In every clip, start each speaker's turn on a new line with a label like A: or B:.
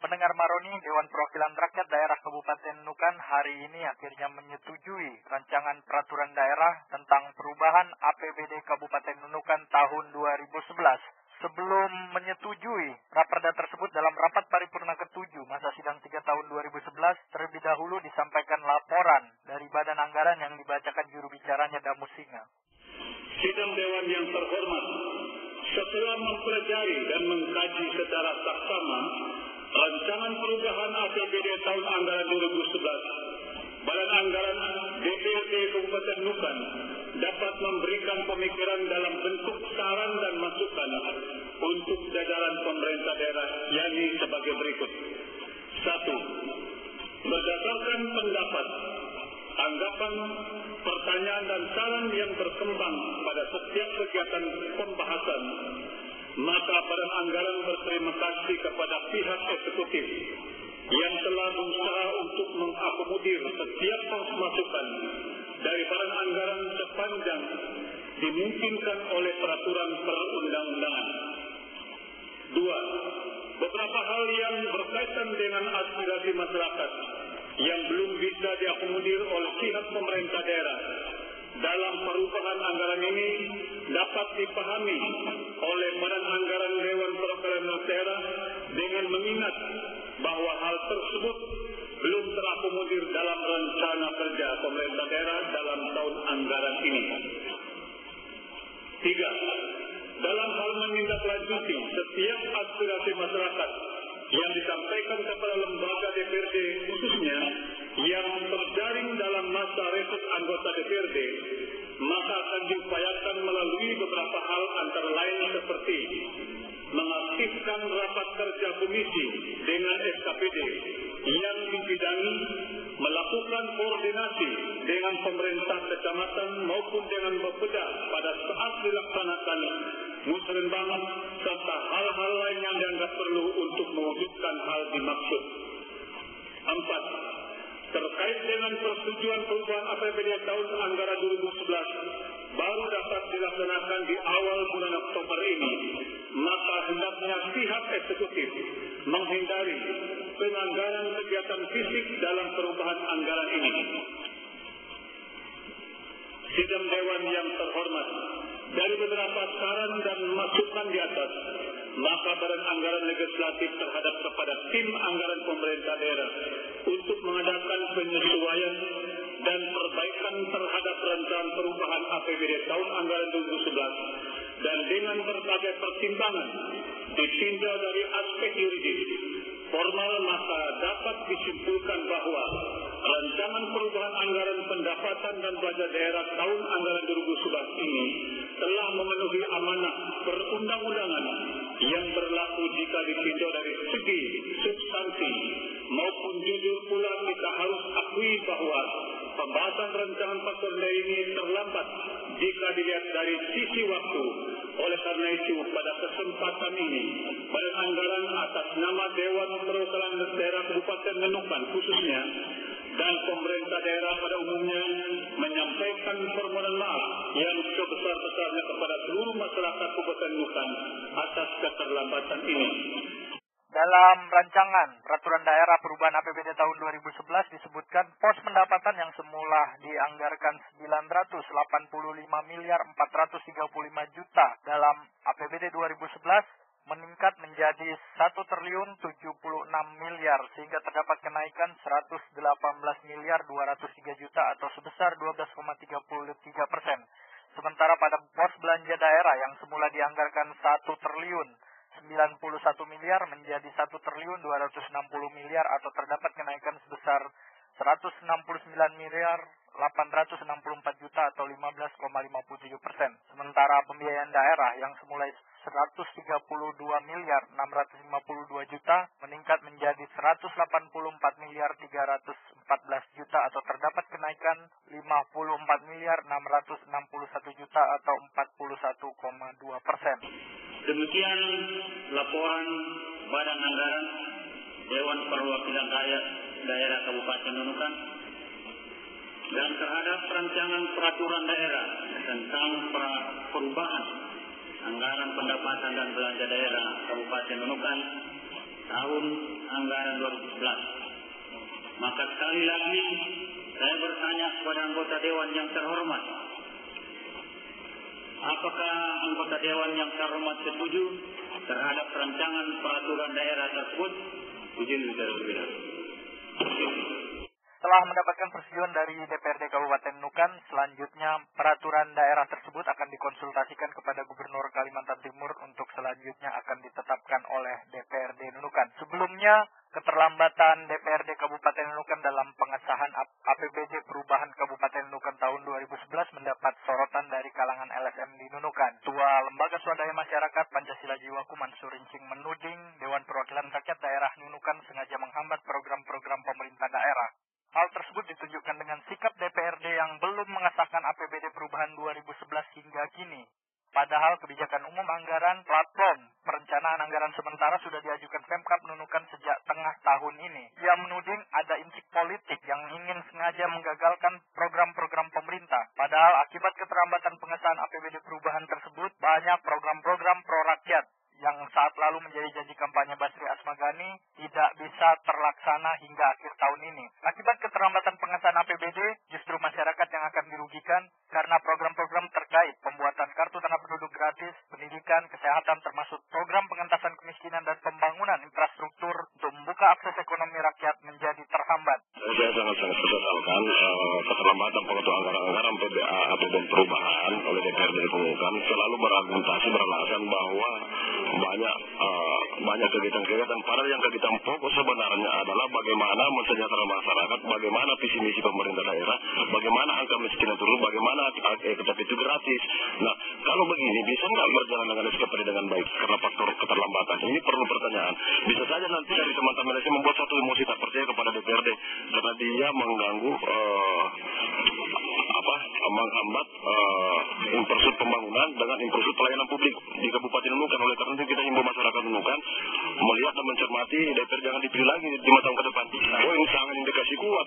A: Pendengar Maroni, Dewan Perwakilan Rakyat Daerah Kabupaten Nunukan hari ini akhirnya menyetujui rancangan peraturan daerah tentang perubahan APBD Kabupaten Nunukan tahun 2011. Sebelum menyetujui raperda tersebut dalam rapat paripurna ke-7 masa sidang 3 tahun 2011, terlebih dahulu disampaikan laporan dari Badan Anggaran yang dibacakan juru bicaranya Damus Singa.
B: Sidang Dewan yang terhormat, setelah mempelajari dan mengkaji secara saksama rancangan perubahan APBD tahun anggaran 2011, Badan Anggaran DPRD Kabupaten Nunukan dapat memberikan pemikiran dalam bentuk saran dan masukan untuk jajaran pemerintah daerah, yakni sebagai berikut. 1. Berdasarkan pendapat, anggapan, pertanyaan dan saran yang berkembang pada setiap kegiatan pembahasan, maka Badan Anggaran berterima kasih kepada pihak eksekutif yang telah berusaha untuk mengakomodir setiap masukan dari Badan Anggaran sepanjang dimungkinkan oleh peraturan perundang-undangan. 2. Beberapa hal yang berkaitan dengan aspirasi masyarakat yang belum bisa diakomodir oleh pihak pemerintah daerah dalam perubahan anggaran ini dapat dipahami oleh Badan Anggaran Dewan Perwakilan Daerah dengan mengingat bahwa hal tersebut belum terakomodir dalam rencana kerja pemerintah daerah dalam tahun anggaran ini. 3. Dalam hal menindaklanjuti setiap aspirasi masyarakat yang disampaikan kepada lembaga DPRD khususnya yang terjaring dalam masa reses anggota DPRD, maka akan diupayakan melalui beberapa hal antara lain seperti mengaktifkan rapat kerja komisi dengan SKPD yang dibidangi, melakukan koordinasi dengan pemerintah kecamatan maupun dengan Bapeda pada saat dilaksanakan musrenbang serta hal-hal lain yang dianggap perlu untuk mewujudkan hal dimaksud. 4. Terkait dengan persetujuan perubahan APBD tahun anggaran 2011 baru dapat dilaksanakan di awal bulan Oktober ini, maka hendaknya pihak eksekutif menghindari penganggaran kegiatan fisik dalam perubahan anggaran ini. Sidang Dewan yang terhormat, dari beberapa saran dan masukan di atas, maka Badan Anggaran Legislatif terhadap kepada tim anggaran pemerintah daerah untuk mengadakan penyesuaian dan perbaikan terhadap rancangan perubahan APBD tahun anggaran 2011 dan dengan berbagai pertimbangan ditinjau dari aspek yuridis formal, maka dapat disimpulkan bahwa rancangan perubahan anggaran pendapatan dan belanja daerah tahun anggaran 2011 ini telah memenuhi amanah perundang-undangan yang berlaku jika ditinjau dari segi substansi maupun jujur pula kita harus akui bahwa pembahasan rancangan peraturan ini terlambat jika dilihat dari sisi waktu. Oleh karena itu, pada kesempatan ini, Badan Anggaran atas nama Dewan Perwakilan Daerah Kabupaten Nunukan khususnya dan pemerintah daerah pada umumnya menyampaikan permohonan maaf yang sebesar-besarnya kepada seluruh masyarakat Kabupaten Nunukan atas keterlambatan ini.
A: Dalam rancangan peraturan daerah perubahan APBD tahun 2011 disebutkan pos pendapatan yang semula dianggarkan 985 miliar 435 juta dalam APBD 2011 meningkat menjadi 1 triliun 76 miliar sehingga terdapat kenaikan 118 miliar 203 juta atau sebesar 12,33%. Sementara pada pos belanja daerah yang semula dianggarkan 1 triliun 91 miliar menjadi 1 triliun 260 miliar atau terdapat kenaikan sebesar 169 miliar 864 juta atau 15,57%. Sementara pembiayaan daerah yang semula 132 miliar 652 juta meningkat menjadi 184 miliar 314 juta atau terdapat kenaikan 54 miliar 661 juta atau 41,2%.
C: Demikian laporan Badan Anggaran Dewan Perwakilan Rakyat Daerah Kabupaten Nunukan dan terhadap rancangan peraturan daerah tentang perubahan anggaran pendapatan dan belanja daerah Kabupaten Nunukan tahun anggaran 2011. Maka sekali lagi saya bertanya kepada anggota Dewan yang terhormat, apakah anggota Dewan yang terhormat setuju terhadap rancangan peraturan daerah tersebut? Izin bicara berbeda.
A: Setelah mendapatkan persetujuan dari DPRD Kabupaten Nunukan, selanjutnya peraturan daerah tersebut akan dikonsultasikan kepada Gubernur Kalimantan Timur untuk selanjutnya akan ditetapkan oleh DPRD Nunukan. Sebelumnya, keterlambatan DPRD Kabupaten Nunukan dalam pengesahan APBD Perubahan Kabupaten Nunukan tahun 2011 mendapat sorotan dari kalangan LSM di Nunukan. Ketua Lembaga Swadaya Masyarakat Pancasila Jiwaku Mansur Rincing menuding Dewan Perwakilan Rakyat Daerah Nunukan sengaja menghambat program-program pemerintah daerah. Hal tersebut ditunjukkan dengan sikap DPRD yang belum mengesahkan APBD Perubahan 2011 hingga kini. Padahal kebijakan umum anggaran platform perencanaan anggaran sementara sudah diajukan Pemkab Nunukan sejak tengah tahun ini. Ia menuding ada insik politik yang ingin sengaja menggagalkan program-program pemerintah. Padahal akibat keterlambatan pengesahan APBD Perubahan tersebut, banyak program-program pro-rakyat yang saat lalu menjadi janji kampanye Basri Asmagani tidak bisa terlaksana hingga akhir tahun ini. Akibat keterlambatan pengesahan APBD, justru masyarakat yang akan dirugikan karena program-program terkait pembuatan kartu tanda penduduk gratis, pendidikan, kesehatan, termasuk program pengentasan kemiskinan dan pembangunan infrastruktur untuk membuka akses ekonomi rakyat menjadi terhambat.
D: Saya sangat-sangat sesalkan keterlambatan pengetuaan anggaran APBD perubahan oleh DPRD Nunukan selalu berargumentasi beralasan bahwa banyak kegiatan-kegiatan, padahal yang kegiatan fokus sebenarnya adalah bagaimana mensejahterakan masyarakat, bagaimana visi misi pemerintah daerah, bagaimana angka miskin turun, bagaimana tapi itu gratis. Nah, kalau begini bisa nggak berjalan dengan SKPD dengan baik karena faktor keterlambatan? Ini perlu pertanyaan. Bisa saja nanti dari teman-teman LSM membuat satu emosi tak percaya kepada DPRD karena dia mengganggu menghambat infrastruktur pembangunan dengan infrastruktur pelayanan publik di Kabupaten Nunukan. Oleh karena itu kita himbau masyarakat Nunukan melihat dan mencermati DPR jangan dipilih lagi di 5 tahun ke depan. Oh, ini sangat indikasi kuat,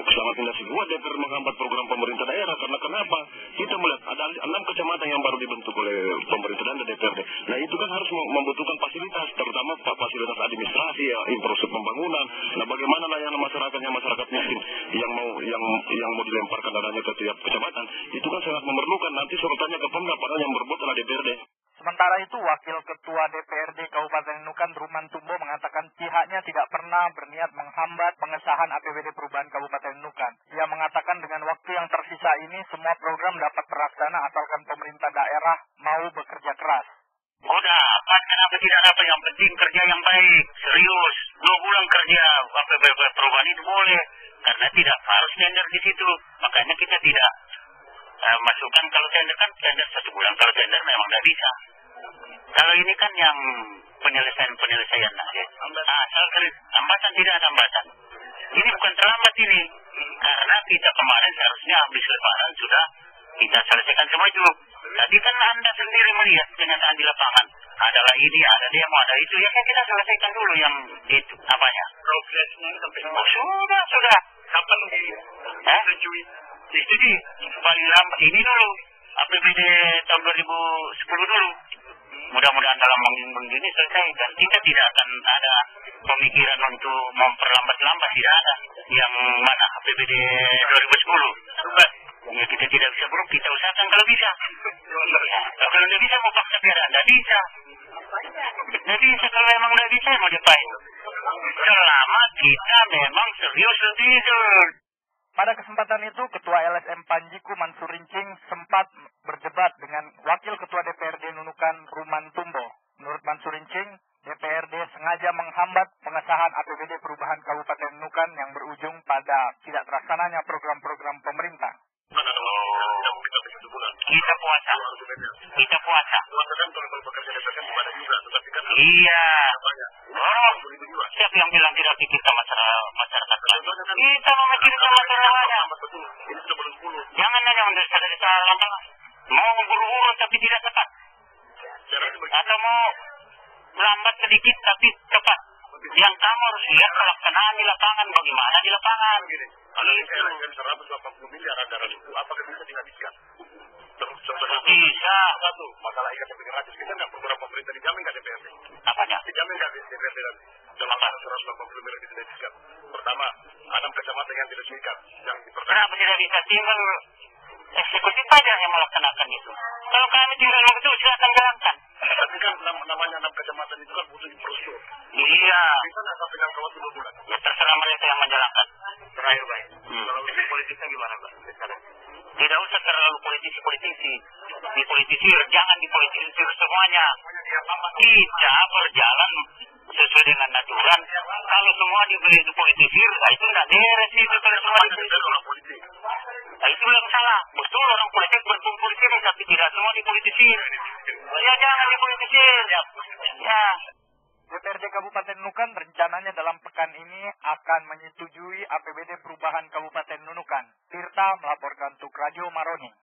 D: sangat indikasi kuat DPR menghambat program pemerintah daerah. Karena kenapa? Kita melihat ada 6 kecamatan yang baru dibentuk oleh pemerintah dan DPRD. Nah, itu kan harus membutuhkan fasilitas, terutama fasilitas administrasi, infrastruktur pembangunan. Nah, bagaimana layanan masyarakatnya, masyarakat miskin yang mau dilemparkan dananya ke tiap kecamatan, itu kan sangat memerlukan. Nanti sorotannya ke Pemda, padahal yang berbuat adalah DPRD.
A: Sementara itu, Wakil Ketua DPRD Kabupaten Nunukan Ruman Tumbo mengatakan pihaknya tidak pernah berniat menghambat pengesahan APBD Perubahan Kabupaten Nunukan. Ia mengatakan dengan waktu yang tersisa ini semua program dapat terlaksana asalkan pemerintah daerah mau bekerja keras.
C: Udah, kenapa tidak apa? Yang penting kerja yang baik, serius. 2 bulan kerja APBD Perubahan itu boleh, karena tidak harus tender di situ. Makanya kita tidak masukkan kalau tender kan tender 1 bulan, kalau tender memang tidak bisa. Kalau ini kan yang penyelesaian aja. Asal hambatan tidak ada hambatan. Ini bukan terlambat ini, karena kita kemarin seharusnya habis lebaran sudah kita selesaikan semua itu. Tadi kan Anda sendiri melihat kenyataan di lapangan. Adalah ini, ada demo, ada itu. Ya kita selesaikan dulu yang itu, apanya? Progresnya sampai sudah. Kapan disetujui? Disetujui. Paling lambat ini dulu. APBD tahun 2010 dulu. Mudah-mudahan dalam begini selesai. Dan kita tidak akan ada pemikiran untuk memperlambat-lambat, tidak ada. Yang mana APBD 2010. Ya kita tidak bisa buruk, kita usahakan kalau bisa. Ya, kalau tidak bisa mau paksa biar tidak bisa. Tidak bisa, kalau memang tidak bisa mau diapain. Selama kita memang serius itu.
A: Pada kesempatan itu, Ketua LSM Panjiku Mansur Rincing sempat berdebat dengan Wakil Ketua DPRD Nunukan Ruman Tumbo. Menurut Mansur Rincing, DPRD sengaja menghambat pengesahan APBD Perubahan Kabupaten Nunukan yang berujung pada tidak terlaksananya program-program pemerintah.
C: Kita puasa. Iya. Oh, siapa yang bilang tidak pikirkan masyarakat? Kita memikirkan masyarakatnya. Jangan hanya mendesak-desak lapangan. Mau buru-buru tapi tidak tepat. Atau mau lambat sedikit tapi tepat. Yang kamu harus lihat pelaksanaan di lapangan, bagaimana di lapangan.
D: Kalau yang 180 miliar anggaran itu, apakah bisa dihabiskan?
C: Bisa.
D: Satu, masalah iktp gratis kita nggak program pemerintah dijamin nggak DPRD?
C: Apanya?
D: Dijamin nggak DPRD nanti? Dalam 180 miliar didelegasikan. Pertama, 6 kecamatan yang diresmikan. Yang
C: Kenapa tidak bisa tinggal eksekutif aja yang melaksanakan itu? Kalau kami tinggal waktu silakan jalankan.
D: Tapi kan namanya 6 kecamatan itu kan butuh infrastruktur.
C: Iya.
D: Bisa nggak sampai dalam waktu 2 bulan?
C: Ya terserah mereka yang menjalankan.
D: Terakhir, Pak. Kalau ini politiknya gimana, Pak?
C: Tidak usah terlalu politisi-politisi. Dipolitisir, jangan dipolitisir semuanya. Kita berjalan sesuai dengan aturan. Kalau semua dibeli dipolitisir, nah itu tidak beres itu kalau semua dipolitisir. Nah itu yang salah. Betul orang politik berkumpul di sini, tapi tidak semua dipolitisir. Ya jangan dipolitisir. Ya.
A: DPRD Kabupaten Nunukan rencananya dalam pekan ini akan menyetujui APBD perubahan Kabupaten Nunukan. Tirta melaporkan untuk Radio Maroni.